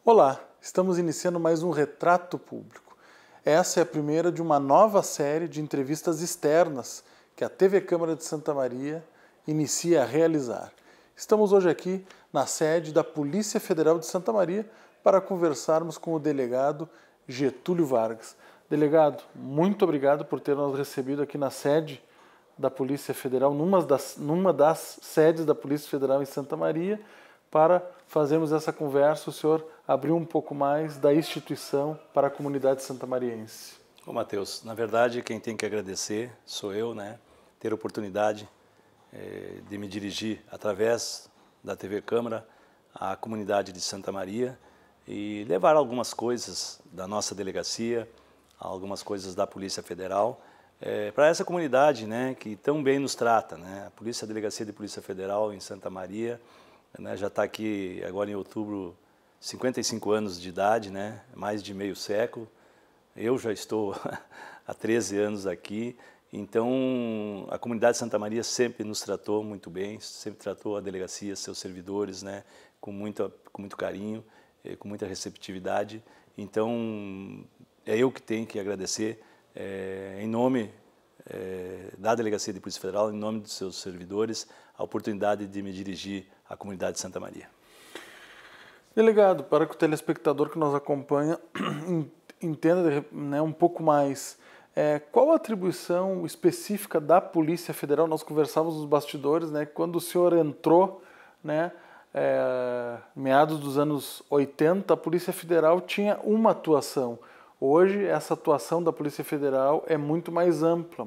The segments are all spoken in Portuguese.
Olá, estamos iniciando mais um Retrato Público. Essa é a primeira de uma nova série de entrevistas externas que a TV Câmara de Santa Maria inicia a realizar. Estamos hoje aqui na sede da Polícia Federal de Santa Maria para conversarmos com o delegado Getúlio Vargas. Delegado, muito obrigado por ter nos recebido aqui na sede da Polícia Federal, numa das sedes da Polícia Federal em Santa Maria, para fazermos essa conversa. O senhor abriu um pouco mais da instituição para a comunidade santamariense. Ô Matheus, na verdade quem tem que agradecer sou eu, ter a oportunidade de me dirigir através da TV Câmara à comunidade de Santa Maria e levar algumas coisas da nossa delegacia, algumas coisas da Polícia Federal, para essa comunidade que tão bem nos trata. A Delegacia de Polícia Federal em Santa Maria já está aqui agora em outubro, 55 anos de idade, mais de meio século. Eu já estou há 13 anos aqui, então a comunidade de Santa Maria sempre nos tratou muito bem, sempre tratou a delegacia, seus servidores, com muito carinho, com muita receptividade. Então é eu que tenho que agradecer em nome da Delegacia de Polícia Federal, em nome dos seus servidores, a oportunidade de me dirigir à comunidade de Santa Maria. Delegado, para que o telespectador que nos acompanha entenda um pouco mais, qual a atribuição específica da Polícia Federal? Nós conversávamos nos bastidores, quando o senhor entrou, meados dos anos 80, a Polícia Federal tinha uma atuação. Hoje, essa atuação da Polícia Federal é muito mais ampla,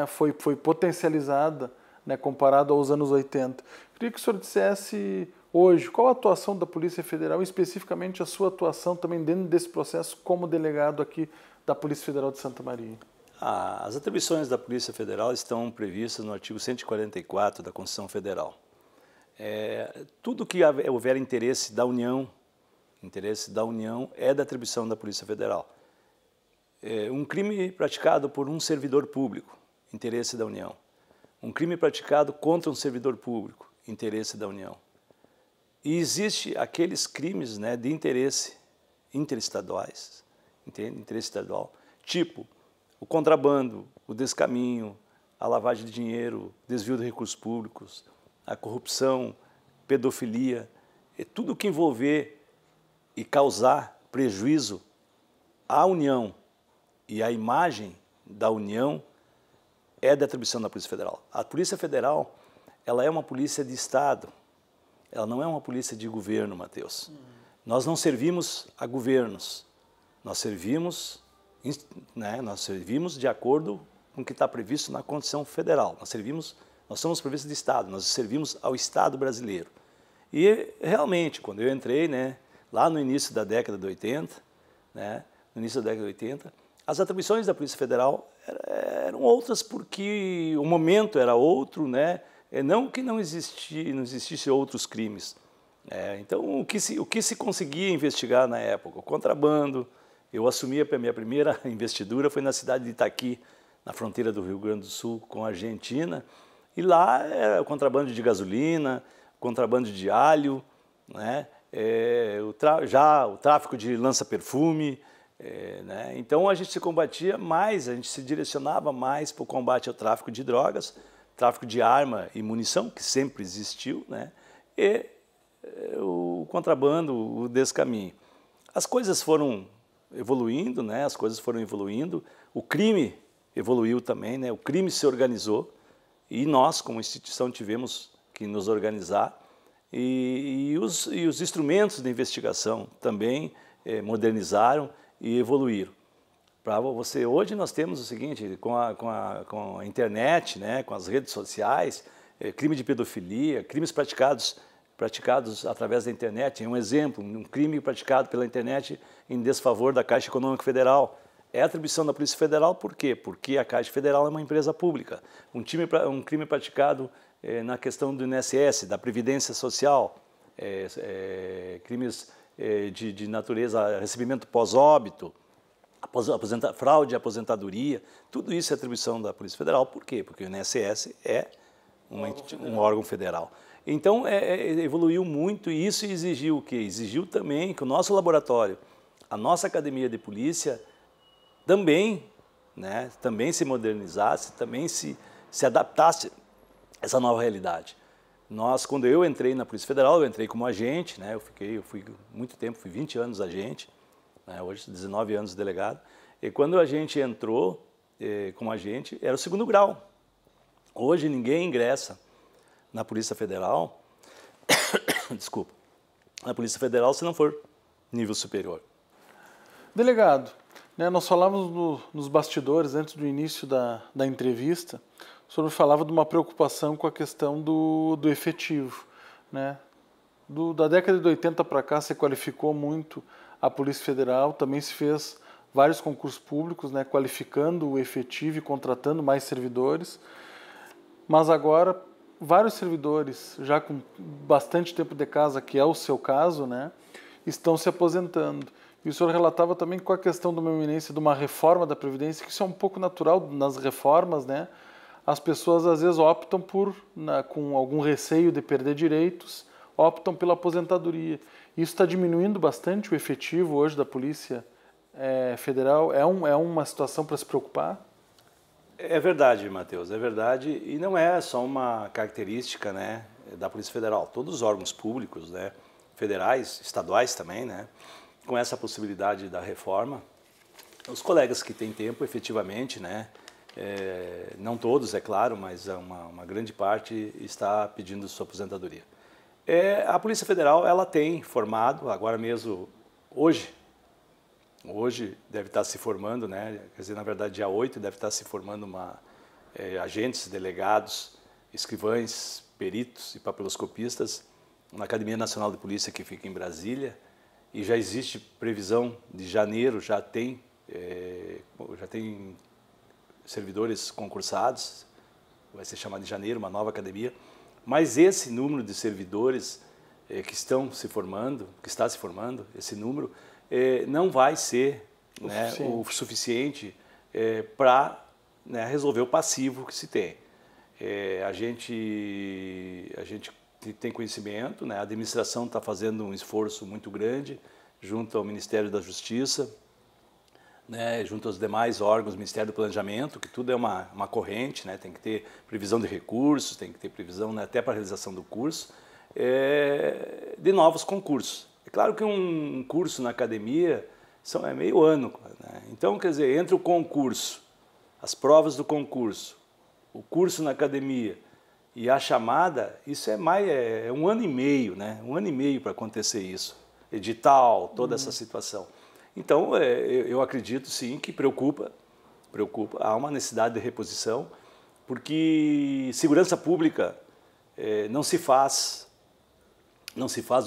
foi potencializada, comparado aos anos 80. Queria que o senhor dissesse hoje qual a atuação da Polícia Federal, especificamente a sua atuação também dentro desse processo como delegado aqui da Polícia Federal de Santa Maria. As atribuições da Polícia Federal estão previstas no artigo 144 da Constituição Federal. Tudo que houver interesse da União é da atribuição da Polícia Federal. Um crime praticado por um servidor público, interesse da União. Um crime praticado contra um servidor público, interesse da União. E existe aqueles crimes de interesse interestaduais, entende? Interesse estadual, tipo o contrabando, o descaminho, a lavagem de dinheiro, desvio de recursos públicos, a corrupção, pedofilia, tudo que envolver e causar prejuízo à União e à imagem da União é da atribuição da Polícia Federal. A Polícia Federal, ela é uma polícia de Estado, ela não é uma polícia de governo, Matheus. Nós não servimos a governos, nós servimos de acordo com o que está previsto na Constituição Federal. Nós somos províncias de Estado, nós servimos ao Estado brasileiro. E realmente, quando eu entrei, lá no início da década de 80, as atribuições da Polícia Federal eram outras porque o momento era outro, não que não existisse outros crimes. Então, o que se conseguia investigar na época? O contrabando. Eu assumi a minha primeira investidura, foi na cidade de Itaqui, na fronteira do Rio Grande do Sul com a Argentina, e lá era o contrabando de gasolina, contrabando de alho, o tráfico de lança-perfume. Então a gente se combatia mais, a gente se direcionava mais para o combate ao tráfico de drogas, tráfico de arma e munição, que sempre existiu, e o contrabando, o descaminho. As coisas foram evoluindo, o crime evoluiu também, o crime se organizou e nós, como instituição, tivemos que nos organizar e os instrumentos de investigação também modernizaram e evoluíram. Hoje nós temos o seguinte, com a internet, com as redes sociais, crime de pedofilia, crimes praticados através da internet. Um exemplo, um crime praticado pela internet em desfavor da Caixa Econômica Federal. É atribuição da Polícia Federal, por quê? Porque a Caixa Federal é uma empresa pública. Um crime praticado na questão do INSS, da Previdência Social, crimes de natureza, recebimento pós-óbito, fraude à aposentadoria, tudo isso é atribuição da Polícia Federal. Por quê? Porque o INSS é um órgão federal. Então, evoluiu muito e isso exigiu o quê? Exigiu também que o nosso laboratório, a nossa academia de polícia, também, né, também se modernizasse, também se adaptasse a essa nova realidade. Quando eu entrei na Polícia Federal, eu entrei como agente, né, eu fui muito tempo, fui 20 anos agente, né, hoje 19 anos delegado, e quando a gente entrou como agente, era o 2º grau. Hoje ninguém ingressa na Polícia Federal, desculpa, na Polícia Federal se não for nível superior. Delegado, né, nós falávamos nos bastidores, antes do início da entrevista, o senhor falava de uma preocupação com a questão do efetivo, né? Da década de 80 para cá se qualificou muito a Polícia Federal, também se fez vários concursos públicos, né, qualificando o efetivo e contratando mais servidores, mas agora vários servidores, já com bastante tempo de casa, que é o seu caso, né, estão se aposentando. E o senhor relatava também com a questão de uma iminência de uma reforma da Previdência, que isso é um pouco natural nas reformas, né? As pessoas às vezes optam com algum receio de perder direitos, optam pela aposentadoria. Isso está diminuindo bastante o efetivo hoje da Polícia Federal. É uma situação para se preocupar? É verdade, Matheus, é verdade. E não é só uma característica, né, da Polícia Federal. Todos os órgãos públicos, né, federais, estaduais também, né, com essa possibilidade da reforma, os colegas que têm tempo, efetivamente, né, não todos, é claro, mas uma grande parte está pedindo sua aposentadoria. A Polícia Federal, ela tem formado, agora mesmo, hoje deve estar se formando, né, quer dizer, na verdade, dia 8 deve estar se formando agentes, delegados, escrivães, peritos e papiloscopistas na Academia Nacional de Polícia, que fica em Brasília, e já existe previsão de janeiro, já tem servidores concursados, vai ser chamado de janeiro, uma nova academia, mas esse número de servidores que está se formando, esse número, não vai ser o suficiente para resolver o passivo que se tem. A gente tem conhecimento, né? A administração está fazendo um esforço muito grande junto ao Ministério da Justiça, né, junto aos demais órgãos, Ministério do Planejamento, que tudo é uma corrente, né, tem que ter previsão de recursos, tem que ter previsão, né, até para a realização do curso, de novos concursos. É claro que um curso na academia é meio ano, né? Então, quer dizer, entre o concurso, as provas do concurso, o curso na academia e a chamada, isso é 1 ano e meio, né? 1 ano e meio para acontecer isso, edital, toda essa situação. Então, eu acredito sim que preocupa, há uma necessidade de reposição, porque segurança pública não se faz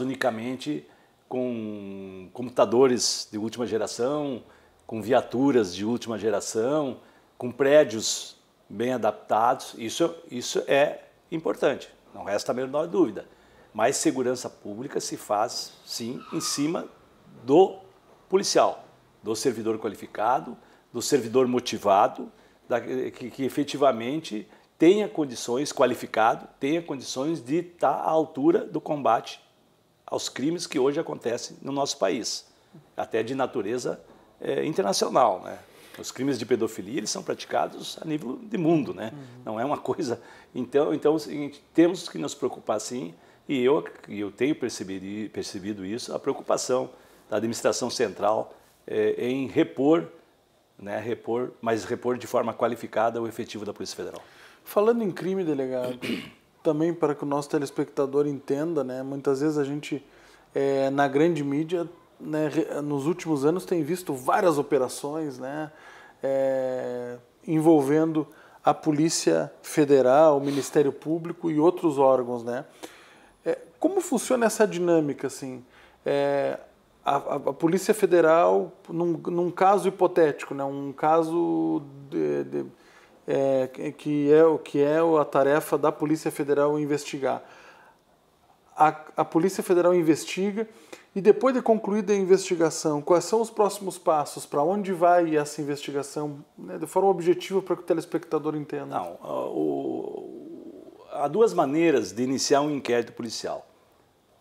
unicamente com computadores de última geração, com viaturas de última geração, com prédios bem adaptados. Isso é importante, não resta a menor dúvida. Mas segurança pública se faz, sim, em cima do policial, do servidor qualificado, do servidor motivado, que efetivamente tenha condições, qualificado, tenha condições de estar à altura do combate aos crimes que hoje acontecem no nosso país, até de natureza internacional, né? Os crimes de pedofilia, eles são praticados a nível de mundo, né? Não é uma coisa... Então é o seguinte, temos que nos preocupar sim, e eu tenho percebido isso, a preocupação da administração central em repor, né, mas repor de forma qualificada o efetivo da Polícia Federal. Falando em crime, delegado, também para que o nosso telespectador entenda, né, muitas vezes a gente, na grande mídia, né, nos últimos anos tem visto várias operações, né, envolvendo a Polícia Federal, o Ministério Público e outros órgãos, né? Como funciona essa dinâmica, assim? A Polícia Federal, num caso hipotético, né, um caso que é a tarefa da Polícia Federal investigar. A Polícia Federal investiga e depois de concluída a investigação, quais são os próximos passos? Para onde vai essa investigação, né, de forma objetiva para que o telespectador entenda? Não, há duas maneiras de iniciar um inquérito policial.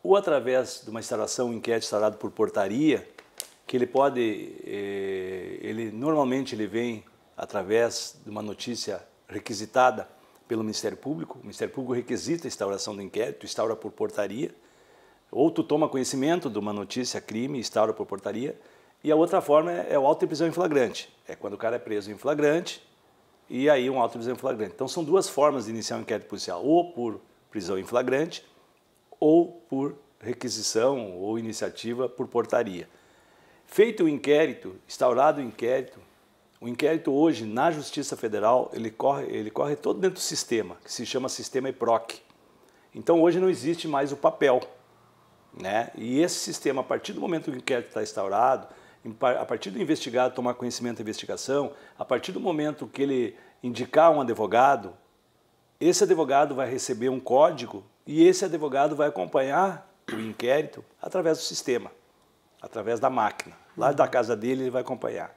Ou através de uma instauração, um inquérito instaurado por portaria, que normalmente ele vem através de uma notícia requisitada pelo Ministério Público. O Ministério Público requisita a instauração do inquérito, instaura por portaria. Ou tu toma conhecimento de uma notícia crime, instaura por portaria. E a outra forma é o auto de prisão em flagrante. É quando o cara é preso em flagrante e aí um auto de prisão em flagrante. Então são duas formas de iniciar um inquérito policial, ou por prisão em flagrante ou por requisição ou iniciativa por portaria. Feito o inquérito, instaurado o inquérito hoje na Justiça Federal, ele corre todo dentro do sistema, que se chama sistema EPROC. Então hoje não existe mais o papel, né? E esse sistema, a partir do momento que o inquérito está instaurado, a partir do investigado tomar conhecimento da investigação, a partir do momento que ele indicar um advogado, esse advogado vai receber um código e esse advogado vai acompanhar o inquérito através do sistema, através da máquina. Lá da casa dele ele vai acompanhar.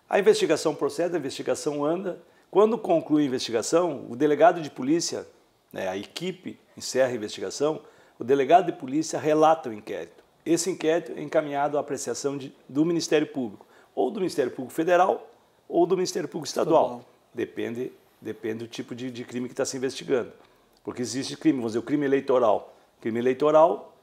A investigação procede, a investigação anda. Quando conclui a investigação, o delegado de polícia, né, a equipe encerra a investigação, o delegado de polícia relata o inquérito. Esse inquérito é encaminhado à apreciação do Ministério Público, ou do Ministério Público Federal, ou do Ministério Público Estadual. Depende do tipo de crime que está se investigando. Porque existe crime, vamos dizer, o crime eleitoral. Crime eleitoral,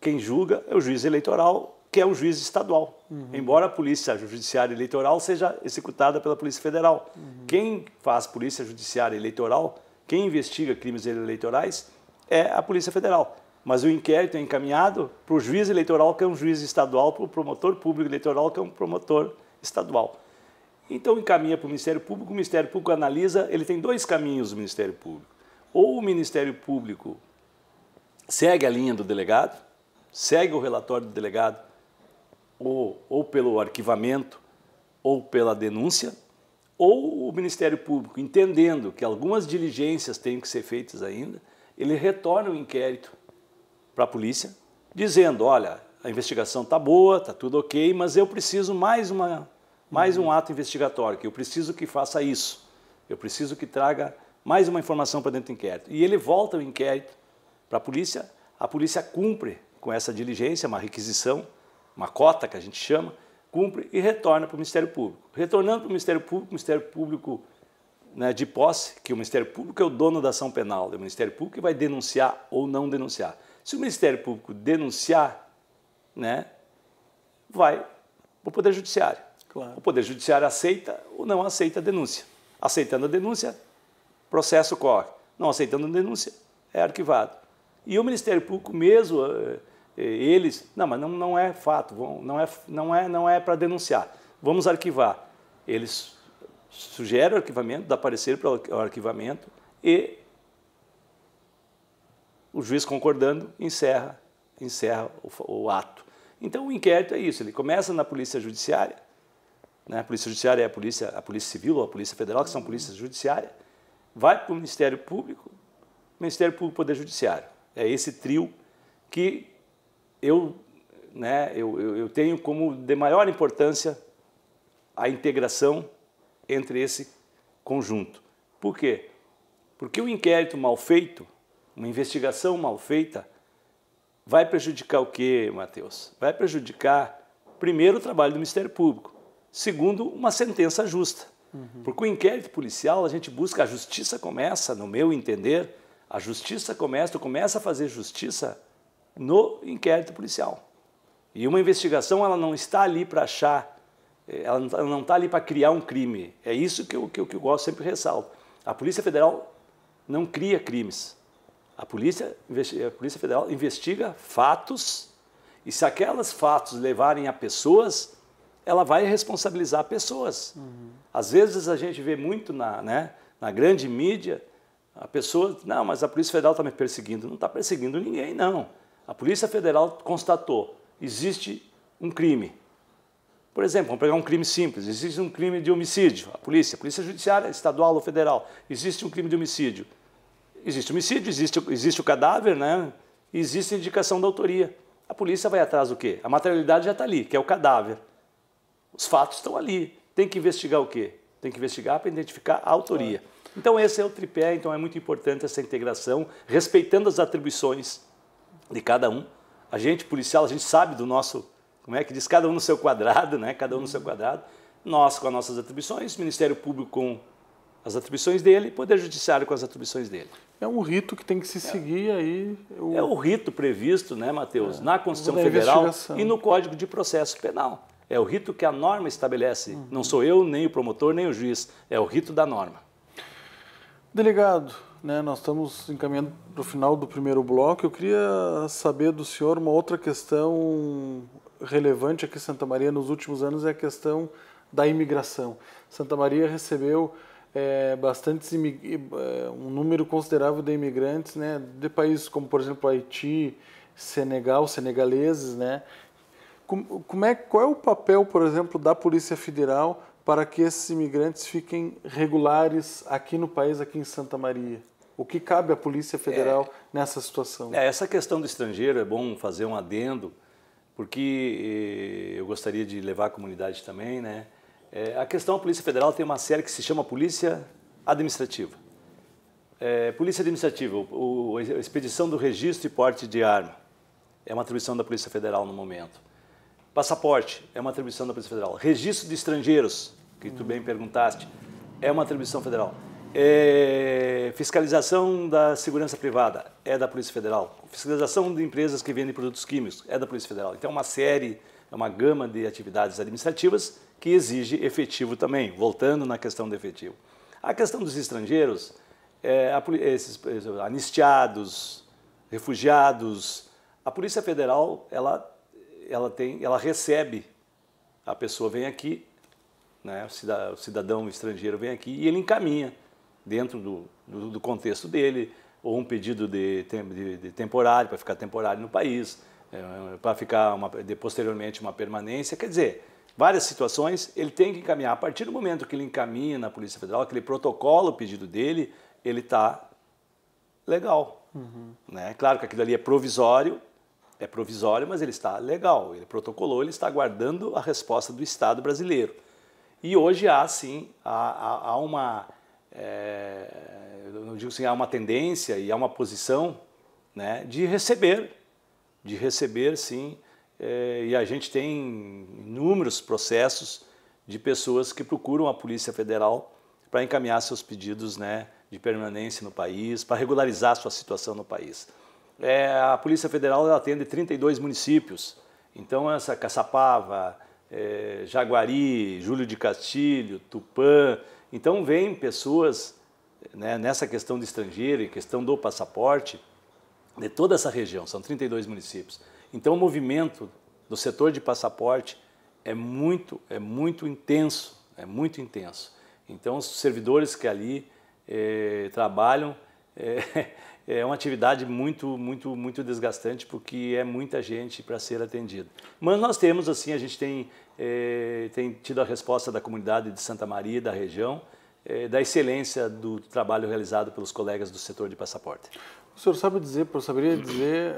quem julga é o juiz eleitoral, que é o juiz estadual. Embora a polícia judiciária eleitoral seja executada pela Polícia Federal. Quem faz polícia judiciária eleitoral, quem investiga crimes eleitorais, é a Polícia Federal. Mas o inquérito é encaminhado para o juiz eleitoral, que é um juiz estadual, para o promotor público eleitoral, que é um promotor estadual. Então encaminha para o Ministério Público analisa, ele tem dois caminhos, o Ministério Público. Ou o Ministério Público segue a linha do delegado, segue o relatório do delegado, ou pelo arquivamento, ou pela denúncia, ou o Ministério Público, entendendo que algumas diligências têm que ser feitas ainda, ele retorna o inquérito para a polícia, dizendo, olha, a investigação está boa, está tudo ok, mas eu preciso mais um ato investigatório, que eu preciso que faça isso, eu preciso que traga mais uma informação para dentro do inquérito. E ele volta o inquérito para a polícia cumpre com essa diligência, uma requisição, uma cota que a gente chama, cumpre e retorna para o Ministério Público. Retornando para o Ministério Público, né, de posse, que o Ministério Público é o dono da ação penal, é o Ministério Público que vai denunciar ou não denunciar. Se o Ministério Público denunciar, né, vai para o Poder Judiciário. Claro. O Poder Judiciário aceita ou não aceita a denúncia. Aceitando a denúncia, processo corre. Não aceitando a denúncia, é arquivado. E o Ministério Público mesmo, eles, mas não é fato, não é para denunciar, vamos arquivar. Eles sugerem o arquivamento, dá parecer para o arquivamento e o juiz concordando encerra o ato. Então o inquérito é isso, ele começa na Polícia Judiciária, né? A Polícia Judiciária é a Polícia Civil ou a Polícia Federal, que são polícias judiciárias, vai para o Ministério Público, Poder Judiciário. É esse trio que eu tenho como de maior importância a integração entre esse conjunto. Por quê? Porque o inquérito mal feito, uma investigação mal feita, vai prejudicar o quê, Matheus? Vai prejudicar, primeiro, o trabalho do Ministério Público, segundo, uma sentença justa. Porque o inquérito policial, a gente busca, a justiça começa, no meu entender, a justiça começa a fazer justiça no inquérito policial. E uma investigação, ela não está ali para achar, ela não está ali para criar um crime. É isso que eu gosto, sempre ressalto. A Polícia Federal não cria crimes. A Polícia Federal investiga fatos e se aqueles fatos levarem a pessoas, ela vai responsabilizar pessoas. Às vezes a gente vê muito na grande mídia, a pessoa, não, mas a Polícia Federal está me perseguindo. Não está perseguindo ninguém, não. A Polícia Federal constatou, existe um crime. Por exemplo, vamos pegar um crime simples, existe um crime de homicídio. A Polícia Judiciária, estadual ou federal, existe um crime de homicídio. Existe homicídio, existe o cadáver, né? Existe a indicação da autoria. A polícia vai atrás do quê? A materialidade já está ali, que é o cadáver. Os fatos estão ali. Tem que investigar o quê? Tem que investigar para identificar a autoria. Então esse é o tripé, então é muito importante essa integração, respeitando as atribuições de cada um. A gente, policial, a gente sabe do nosso, como é que diz, cada um no seu quadrado, né? Cada um no seu quadrado. Nós com as nossas atribuições, Ministério Público com as atribuições dele, Poder Judiciário com as atribuições dele. É um rito que tem que se seguir aí. É o rito previsto, né, Matheus, na Constituição Federal e no Código de Processo Penal. É o rito que a norma estabelece. Não sou eu, nem o promotor, nem o juiz. É o rito da norma. Delegado, né, nós estamos encaminhando para o final do primeiro bloco. Eu queria saber do senhor uma outra questão relevante aqui em Santa Maria nos últimos anos, é a questão da imigração. Santa Maria recebeu um número considerável de imigrantes, né, de países como, por exemplo, Haiti, Senegal, senegaleses, né? Qual é o papel, por exemplo, da Polícia Federal para que esses imigrantes fiquem regulares aqui no país, aqui em Santa Maria? O que cabe à Polícia Federal nessa situação? Essa questão do estrangeiro é bom fazer um adendo, porque eu gostaria de levar a comunidade também, né? A questão da Polícia Federal tem uma série que se chama Polícia Administrativa. Polícia Administrativa, a expedição do registro e porte de arma é uma atribuição da Polícia Federal no momento. Passaporte é uma atribuição da Polícia Federal. Registro de estrangeiros, que tu bem perguntaste, é uma atribuição federal. Fiscalização da segurança privada é da Polícia Federal. Fiscalização de empresas que vendem produtos químicos é da Polícia Federal. Então, é uma gama de atividades administrativas que exige efetivo também, voltando na questão do efetivo. A questão dos estrangeiros, esses anistiados, refugiados, a Polícia Federal, ela recebe, a pessoa vem aqui, né, o cidadão estrangeiro vem aqui e ele encaminha dentro do contexto dele, ou um pedido de temporário, para ficar temporário no país, para ficar posteriormente uma permanência, quer dizer, várias situações, ele tem que encaminhar. A partir do momento que ele encaminha na Polícia Federal, que ele protocola o pedido dele, ele está legal. Né? Claro que aquilo ali é provisório, mas ele está legal, ele protocolou, ele está aguardando a resposta do Estado brasileiro. E hoje há, sim, há uma tendência e há uma posição, né, de receber, sim, e a gente tem inúmeros processos de pessoas que procuram a Polícia Federal para encaminhar seus pedidos, né, de permanência no país, para regularizar sua situação no país. A Polícia Federal ela atende 32 municípios, então essa Caçapava, Jaguari, Júlio de Castilho, Tupã, então vem pessoas, né, nessa questão de estrangeiro e questão do passaporte, de toda essa região, são 32 municípios. Então o movimento do setor de passaporte é muito intenso, Então os servidores que ali trabalham, é uma atividade muito desgastante, porque é muita gente para ser atendida. Mas nós temos, assim, a gente tem tido a resposta da comunidade de Santa Maria, da região, da excelência do trabalho realizado pelos colegas do setor de passaporte. O senhor saberia dizer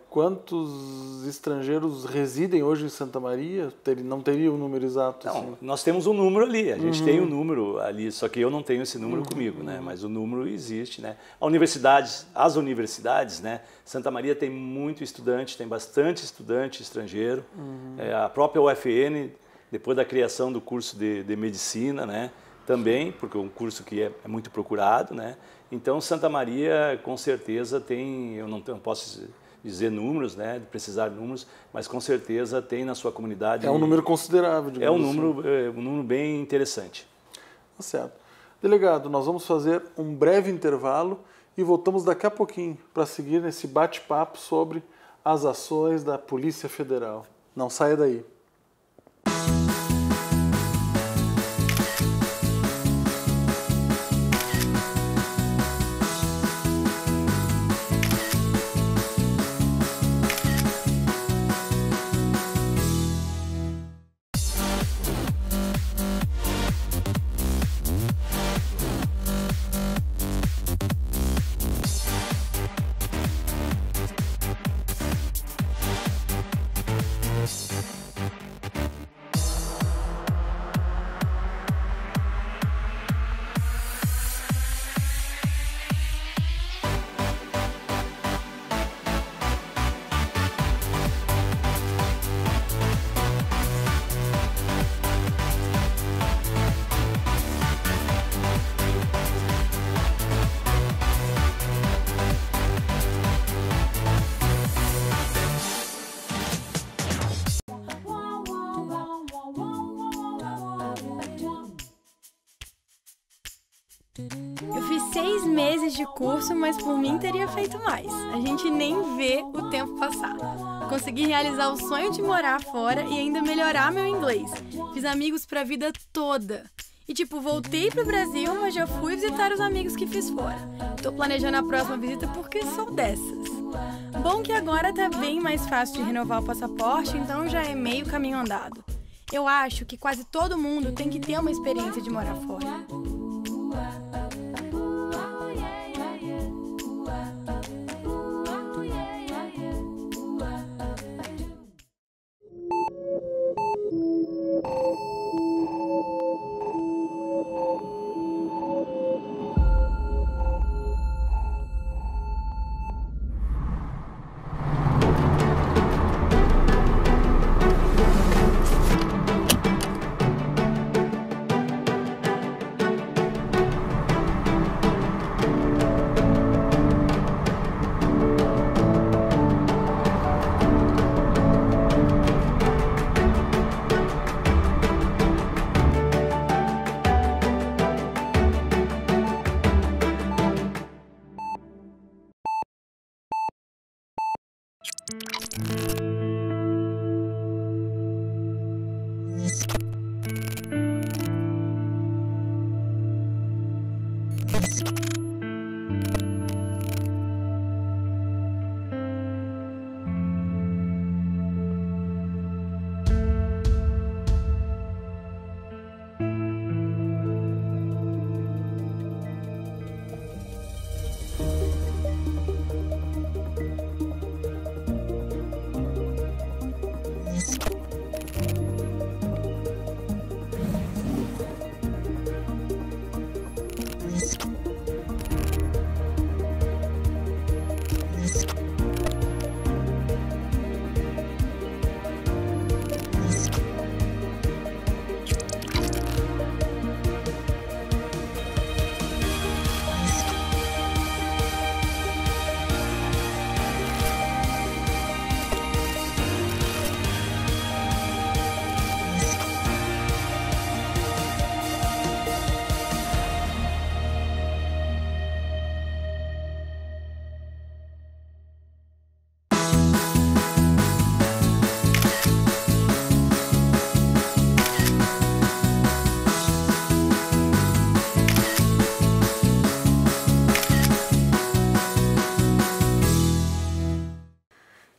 quantos estrangeiros residem hoje em Santa Maria? Não teria um número exato? Não, assim? Nós temos um número ali, a gente tem um número ali, só que eu não tenho esse número comigo, né? Mas o número existe, né? As universidades, né? Santa Maria tem muito estudante, tem bastante estudante estrangeiro. A própria UFN, depois da criação do curso de medicina, né? Também, porque é um curso que é muito procurado, né? Então, Santa Maria, com certeza, tem, eu não posso dizer números, né, de precisar de números, mas com certeza tem na sua comunidade... É um número considerável, digamos um número bem interessante. Tá certo. Delegado, nós vamos fazer um breve intervalo e voltamos daqui a pouquinho para seguir nesse bate-papo sobre as ações da Polícia Federal. Não saia daí. 6 meses de curso, mas por mim teria feito mais. A gente nem vê o tempo passar. Consegui realizar o sonho de morar fora e ainda melhorar meu inglês. Fiz amigos pra vida toda. E voltei pro Brasil, mas já fui visitar os amigos que fiz fora. Tô planejando a próxima visita porque sou dessas. Bom que agora tá bem mais fácil de renovar o passaporte, então já é meio caminho andado. Eu acho que quase todo mundo tem que ter uma experiência de morar fora.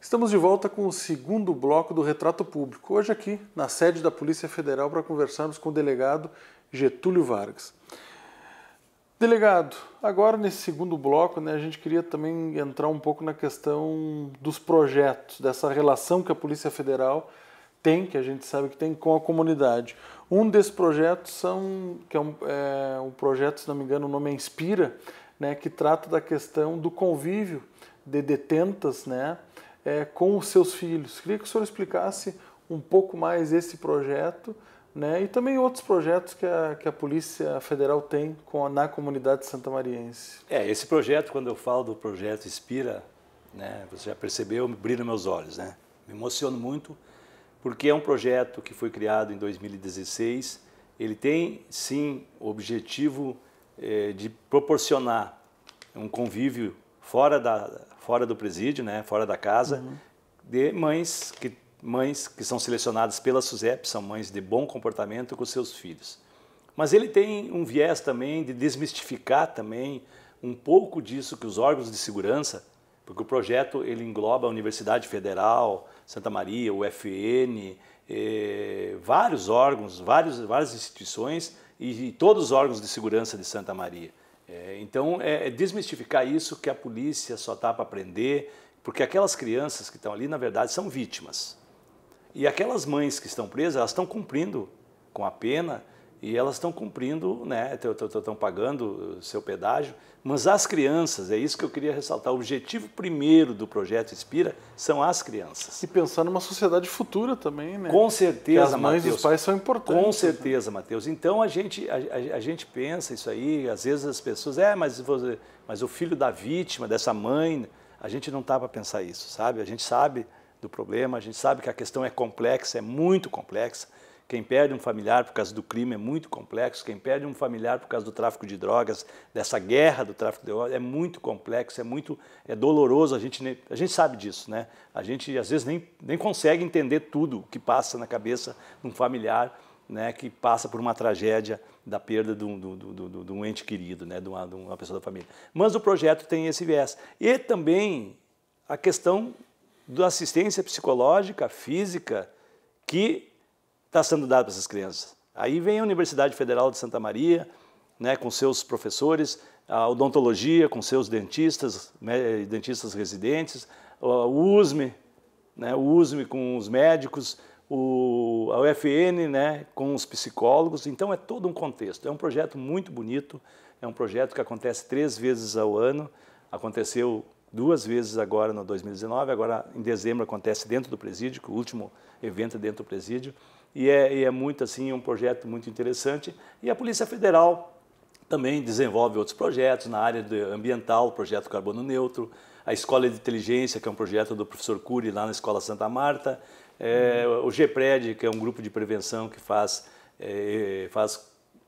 Estamos de volta com o segundo bloco do Retrato Público, hoje aqui na sede da Polícia Federal para conversarmos com o delegado Getúlio Vargas. Delegado, agora nesse segundo bloco, a gente queria também entrar um pouco na questão dos projetos, dessa relação que a Polícia Federal tem, que a gente sabe que tem com a comunidade. Um desses projetos é um projeto, se não me engano, o nome é Inspira, que trata da questão do convívio de detentas, com os seus filhos. Queria que o senhor explicasse um pouco mais esse projeto, e também outros projetos que a Polícia Federal tem na comunidade santamariense. Esse projeto, quando eu falo do projeto Inspira, você já percebeu, brilha meus olhos, Me emociono muito, porque é um projeto que foi criado em 2016, ele tem, sim, o objetivo de proporcionar um convívio fora do presídio, fora da casa, de mães que são selecionadas pela SUSEP, são mães de bom comportamento com seus filhos. Mas ele tem um viés também de desmistificar também um pouco disso que os órgãos de segurança, porque o projeto ele engloba a Universidade Federal, Santa Maria, o UFN, vários órgãos, várias instituições e todos os órgãos de segurança de Santa Maria. Então, desmistificar isso que a polícia só está para aprender, porque aquelas crianças que estão ali, na verdade, são vítimas. E aquelas mães que estão presas, elas estão cumprindo com a pena e elas estão cumprindo, estão pagando seu pedágio, mas as crianças, é isso que eu queria ressaltar, o objetivo primeiro do projeto Inspira são as crianças. E pensar numa sociedade futura também, Com certeza, as mães e os pais são importantes. Com certeza, Matheus. Então a gente pensa isso aí, às vezes as pessoas, mas o filho da vítima, dessa mãe, a gente não está para pensar isso, sabe? A gente sabe do problema, a gente sabe que a questão é complexa, é muito complexa, Quem perde um familiar por causa do crime é muito complexo, quem perde um familiar por causa do tráfico de drogas, dessa guerra do tráfico de drogas, é muito complexo, é doloroso, a gente sabe disso, né? A gente às vezes nem consegue entender tudo o que passa na cabeça de um familiar, né, que passa por uma tragédia da perda de um ente querido, né, de uma pessoa da família. Mas o projeto tem esse viés. E também a questão da assistência psicológica, física, que está sendo dada para essas crianças. Aí vem a Universidade Federal de Santa Maria, né, com seus professores, a odontologia com seus dentistas, né, dentistas residentes, o USME, né, o USME com os médicos, a UFN, né, com os psicólogos. Então é todo um contexto. É um projeto muito bonito, é um projeto que acontece 3 vezes ao ano, aconteceu 2 vezes agora no 2019, agora em dezembro acontece dentro do presídio, que o último evento é dentro do presídio, e é muito assim, um projeto muito interessante. E a Polícia Federal também desenvolve outros projetos na área ambiental, o projeto Carbono Neutro, a Escola de Inteligência, que é um projeto do professor Cury lá na Escola Santa Marta, o GPRED, que é um grupo de prevenção que faz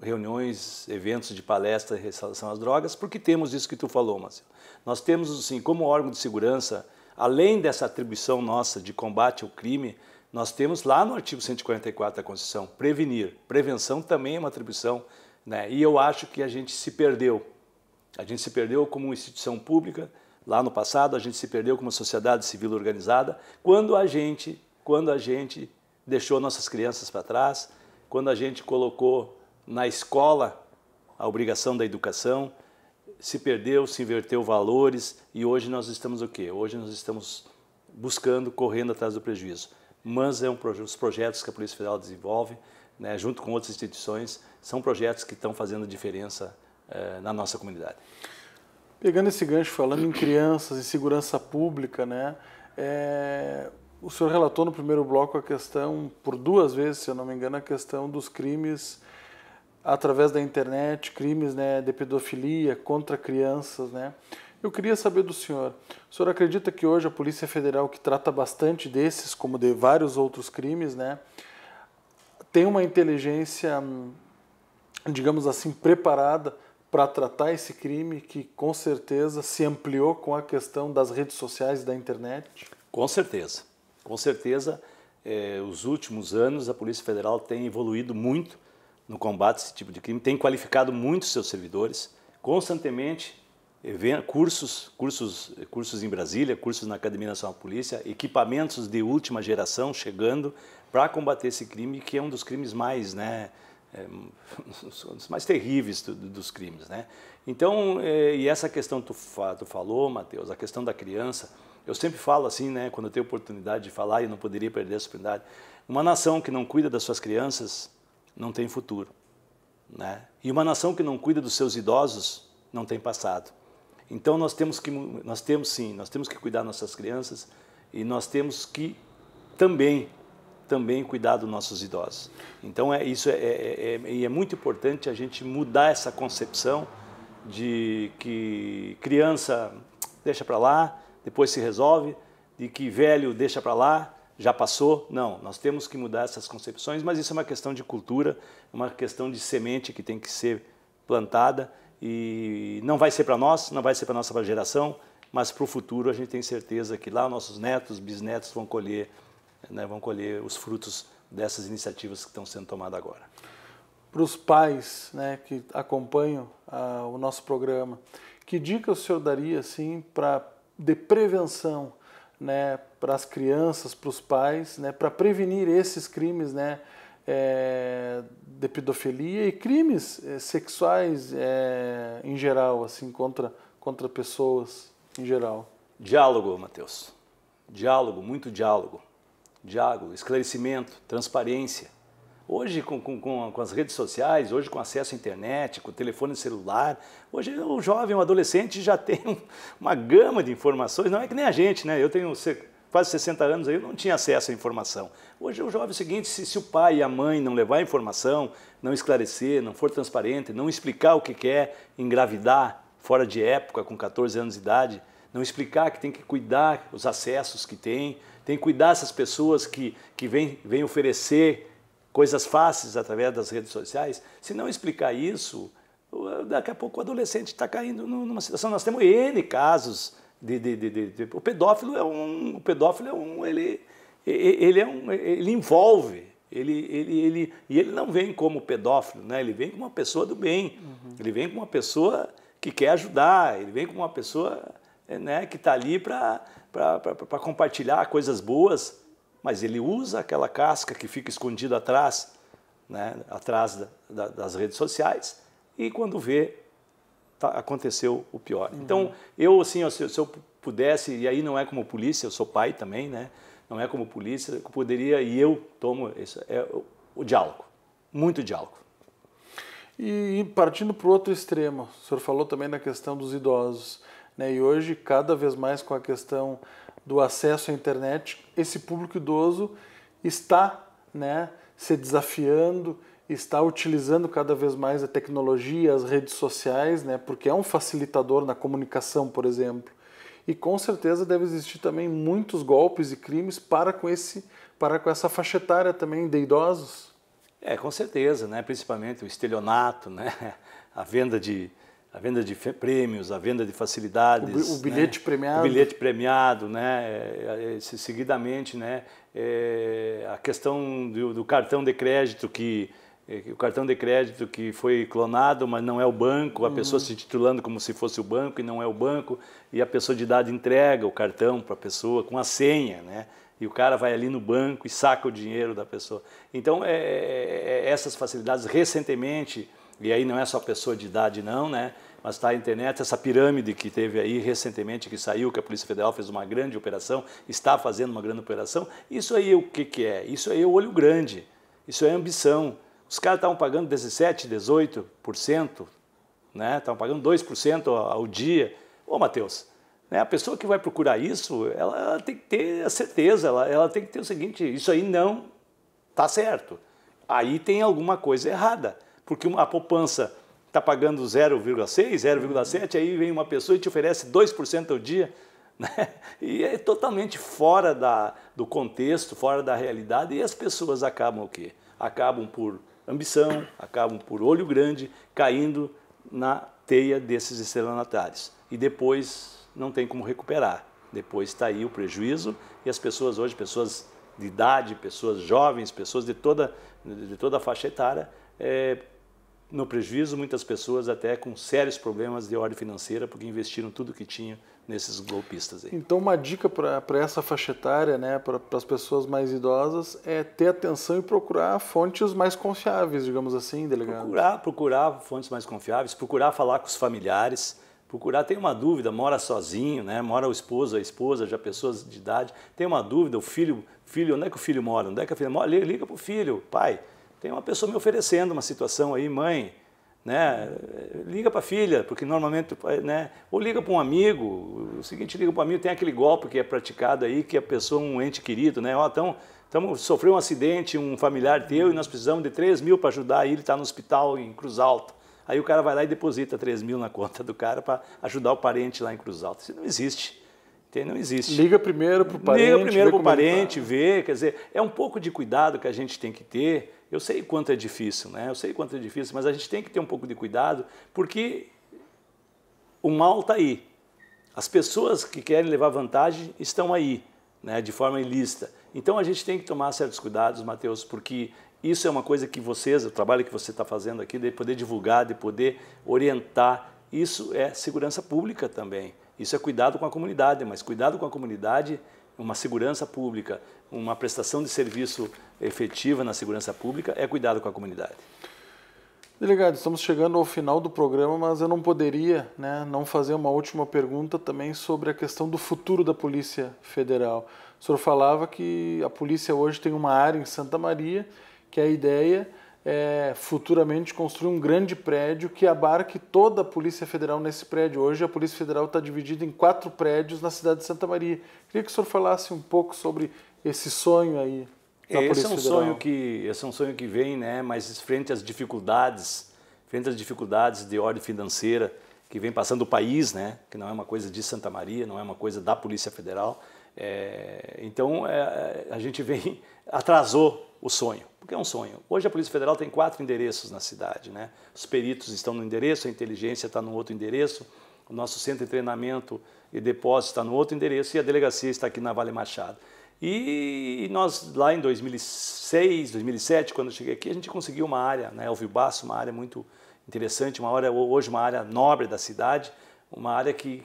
reuniões, eventos de palestra em relação às drogas, porque temos isso que tu falou, Márcio. Nós temos, assim, como órgão de segurança, além dessa atribuição nossa de combate ao crime, nós temos lá no artigo 144 da Constituição, prevenir. Prevenção também é uma atribuição, né? E eu acho que a gente se perdeu. A gente se perdeu como instituição pública, lá no passado, a gente se perdeu como sociedade civil organizada, quando a gente deixou nossas crianças para trás, quando a gente colocou na escola a obrigação da educação, se perdeu, se inverteu valores, e hoje nós estamos o quê? Hoje nós estamos buscando, correndo atrás do prejuízo. Mas os projetos que a Polícia Federal desenvolve, né, junto com outras instituições, são projetos que estão fazendo diferença na nossa comunidade. Pegando esse gancho, falando em crianças, em segurança pública, né, o senhor relatou no primeiro bloco a questão, por 2 vezes, se eu não me engano, a questão dos crimes através da internet, crimes, né, de pedofilia contra crianças, né? Eu queria saber do senhor, o senhor acredita que hoje a Polícia Federal, que trata bastante desses, como de vários outros crimes, né, tem uma inteligência, digamos assim, preparada para tratar esse crime que com certeza se ampliou com a questão das redes sociais e da internet? Com certeza. Com certeza, os últimos anos a Polícia Federal tem evoluído muito no combate a esse tipo de crime, tem qualificado muito seus servidores, constantemente cursos em Brasília, cursos na Academia Nacional de Polícia, equipamentos de última geração chegando para combater esse crime, que é um dos crimes mais, né, os mais terríveis dos crimes, né? Então, e essa questão tu falou, Matheus, a questão da criança, eu sempre falo assim, né, quando eu tenho oportunidade de falar, e não poderia perder essa oportunidade, uma nação que não cuida das suas crianças não tem futuro, né? E uma nação que não cuida dos seus idosos não tem passado. Então nós temos que cuidar das nossas crianças, e nós temos que também cuidar dos nossos idosos. Então é muito importante a gente mudar essa concepção de que criança deixa para lá, depois se resolve, de que velho deixa para lá, já passou. Não, nós temos que mudar essas concepções, mas isso é uma questão de cultura, uma questão de semente que tem que ser plantada, e não vai ser para nós, não vai ser para a nossa geração, mas para o futuro a gente tem certeza que lá nossos netos, bisnetos vão colher, né, os frutos dessas iniciativas que estão sendo tomadas agora. Para os pais, né, que acompanham o nosso programa, que dica o senhor daria assim, de prevenção, né, para as crianças, para os pais, né, para prevenir esses crimes, né, de pedofilia e crimes sexuais em geral, assim, contra pessoas em geral? Diálogo, Matheus. Diálogo, muito diálogo. Diálogo, esclarecimento, transparência. Hoje, com as redes sociais, hoje com acesso à internet, com o telefone celular, hoje o jovem, o adolescente já tem uma gama de informações, não é que nem a gente, né? Eu tenho quase 60 anos, eu não tinha acesso à informação. Hoje o jovem é o seguinte, se o pai e a mãe não levar a informação, não esclarecer, não for transparente, não explicar o que é engravidar fora de época, com 14 anos de idade, não explicar que tem que cuidar os acessos que tem que cuidar essas pessoas que vêm oferecer coisas fáceis através das redes sociais, se não explicar isso, daqui a pouco o adolescente está caindo numa situação. Nós temos N casos o pedófilo ele envolve, e ele não vem como pedófilo, né? Ele vem como uma pessoa do bem, ele vem como uma pessoa que quer ajudar, ele vem como uma pessoa, né, que está ali para compartilhar coisas boas, mas ele usa aquela casca que fica escondida atrás, né, atrás das redes sociais, e quando vê, aconteceu o pior. Então, eu, assim, se eu pudesse, e aí não é como polícia, eu sou pai também, né? Não é como polícia, eu poderia, e eu tomo, isso é o diálogo, muito diálogo. E partindo para o outro extremo, o senhor falou também na questão dos idosos, né? E hoje, cada vez mais com a questão do acesso à internet, esse público idoso está, né, se desafiando, está utilizando cada vez mais a tecnologia, as redes sociais, né, porque é um facilitador na comunicação, por exemplo. E com certeza deve existir também muitos golpes e crimes para com essa faixa etária também de idosos. Com certeza, né? Principalmente o estelionato, né? A venda de prêmios, a venda de facilidades. O bilhete, né, premiado. O bilhete premiado, né? Seguidamente, né? A questão do cartão de crédito o cartão de crédito que foi clonado, mas não é o banco, a pessoa se titulando como se fosse o banco e não é o banco, e a pessoa de idade entrega o cartão para a pessoa com a senha, né? E o cara vai ali no banco e saca o dinheiro da pessoa. Então, essas facilidades recentemente, e aí não é só pessoa de idade não, né? Mas está a internet, essa pirâmide que teve aí recentemente, que saiu, que a Polícia Federal fez uma grande operação, está fazendo uma grande operação, isso aí o que é? Isso aí é o olho grande, isso é ambição. Os caras estavam pagando 17%, 18%, né? Estavam pagando 2% ao dia. Ô, Matheus, né? A pessoa que vai procurar isso, ela tem que ter a certeza, ela tem que ter o seguinte, isso aí não está certo. Aí tem alguma coisa errada, porque a poupança está pagando 0,6%, 0,7%, aí vem uma pessoa e te oferece 2% ao dia, né? E é totalmente fora do contexto, fora da realidade, e as pessoas acabam o quê? Acabam por ambição, acabam por olho grande, caindo na teia desses estelionatários. E depois não tem como recuperar. Depois está aí o prejuízo e as pessoas hoje, pessoas de idade, pessoas jovens, pessoas de toda a faixa etária, no prejuízo, muitas pessoas até com sérios problemas de ordem financeira porque investiram tudo que tinham nesses golpistas aí. Então, uma dica para essa faixa etária, né, para as pessoas mais idosas, é ter atenção e procurar fontes mais confiáveis, digamos assim, delegado. Procurar fontes mais confiáveis, procurar falar com os familiares, tem uma dúvida, mora sozinho, né, mora o esposo, a esposa, já pessoas de idade, tem uma dúvida, o filho, onde é que o filho mora? Onde é que a filha mora? Liga para o filho, pai, tem uma pessoa me oferecendo uma situação aí, mãe, né? Liga para a filha, porque normalmente, né? Ou liga para um amigo, o seguinte, liga para um amigo, tem aquele golpe que é praticado aí, que a pessoa, um ente querido, né? Sofreu um acidente, um familiar teu, e nós precisamos de 3 mil para ajudar ele, está no hospital em Cruz Alta. Aí o cara vai lá e deposita 3 mil na conta do cara para ajudar o parente lá em Cruz Alta. Isso não existe. Não existe. Liga primeiro para o parente. Liga primeiro para o parente, vê, quer dizer, é um pouco de cuidado que a gente tem que ter. Eu sei quanto é difícil, né? Mas a gente tem que ter um pouco de cuidado, porque o mal está aí. As pessoas que querem levar vantagem estão aí, né, de forma ilícita. Então a gente tem que tomar certos cuidados, Matheus, porque isso é uma coisa que o trabalho que você está fazendo aqui, de poder divulgar, de poder orientar, isso é segurança pública também. Isso é cuidado com a comunidade, mas cuidado com a comunidade, uma segurança pública, uma prestação de serviço efetiva na segurança pública é cuidado com a comunidade. Delegado, estamos chegando ao final do programa, mas eu não poderia, né, não fazer uma última pergunta também sobre a questão do futuro da Polícia Federal. O senhor falava que a polícia hoje tem uma área em Santa Maria, que a ideia é futuramente construir um grande prédio que abarque toda a Polícia Federal nesse prédio. Hoje a Polícia Federal está dividida em 4 prédios na cidade de Santa Maria. Queria que o senhor falasse um pouco sobre esse sonho aí da Polícia Federal. Esse é um sonho que vem, né? Mas frente às dificuldades de ordem financeira que vem passando o país, né? Que não é uma coisa de Santa Maria, não é uma coisa da Polícia Federal. Então a gente atrasou o sonho. porque é um sonho. Hoje a Polícia Federal tem 4 endereços na cidade, né? Os peritos estão no endereço, a inteligência está no outro endereço, o nosso centro de treinamento e depósito está no outro endereço e a delegacia está aqui na Vale Machado. E nós, lá em 2006, 2007, quando eu cheguei aqui, a gente conseguiu uma área, né, Alvibaço, uma área muito interessante, hoje uma área nobre da cidade, uma área que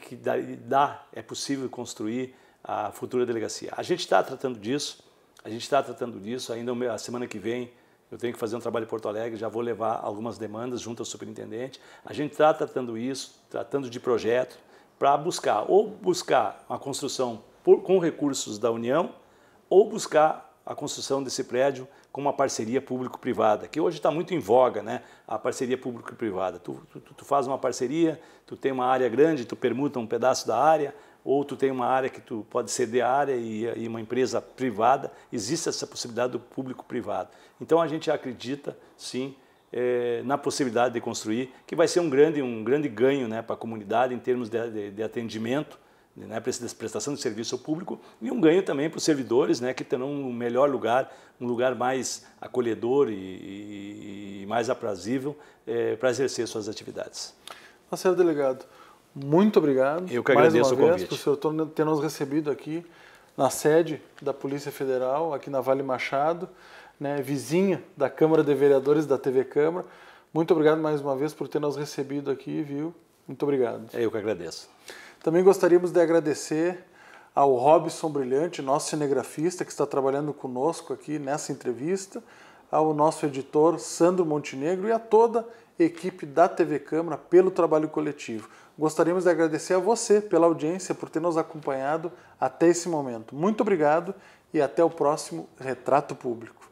é possível construir a futura delegacia. A gente está tratando disso, ainda a semana que vem eu tenho que fazer um trabalho em Porto Alegre, já vou levar algumas demandas junto ao superintendente. A gente está tratando isso, tratando de projeto, para buscar uma construção com recursos da União, ou buscar a construção desse prédio com uma parceria público-privada, que hoje está muito em voga, né? A parceria público-privada. Tu faz uma parceria, tu tem uma área grande, tu permuta um pedaço da área, ou tu tem uma área que tu pode ceder a área e uma empresa privada. Existe essa possibilidade do público-privado. Então a gente acredita, sim, na possibilidade de construir, que vai ser um grande ganho, né, para a comunidade em termos de atendimento, né, prestação de serviço ao público, e um ganho também para os servidores, né, que terão um melhor lugar, um lugar mais acolhedor e mais aprazível para exercer suas atividades. Senhor delegado, muito obrigado. Eu que agradeço o convite. Por o senhor ter nos recebido aqui na sede da Polícia Federal, aqui na Vale Machado, né, vizinha da Câmara de Vereadores da TV Câmara. Muito obrigado mais uma vez por ter nos recebido aqui, viu? Muito obrigado. Eu que agradeço. Também gostaríamos de agradecer ao Robson Brilhante, nosso cinegrafista, que está trabalhando conosco aqui nessa entrevista, ao nosso editor Sandro Montenegro e a toda a equipe da TV Câmara pelo trabalho coletivo. Gostaríamos de agradecer a você pela audiência, por ter nos acompanhado até esse momento. Muito obrigado e até o próximo Retrato Público.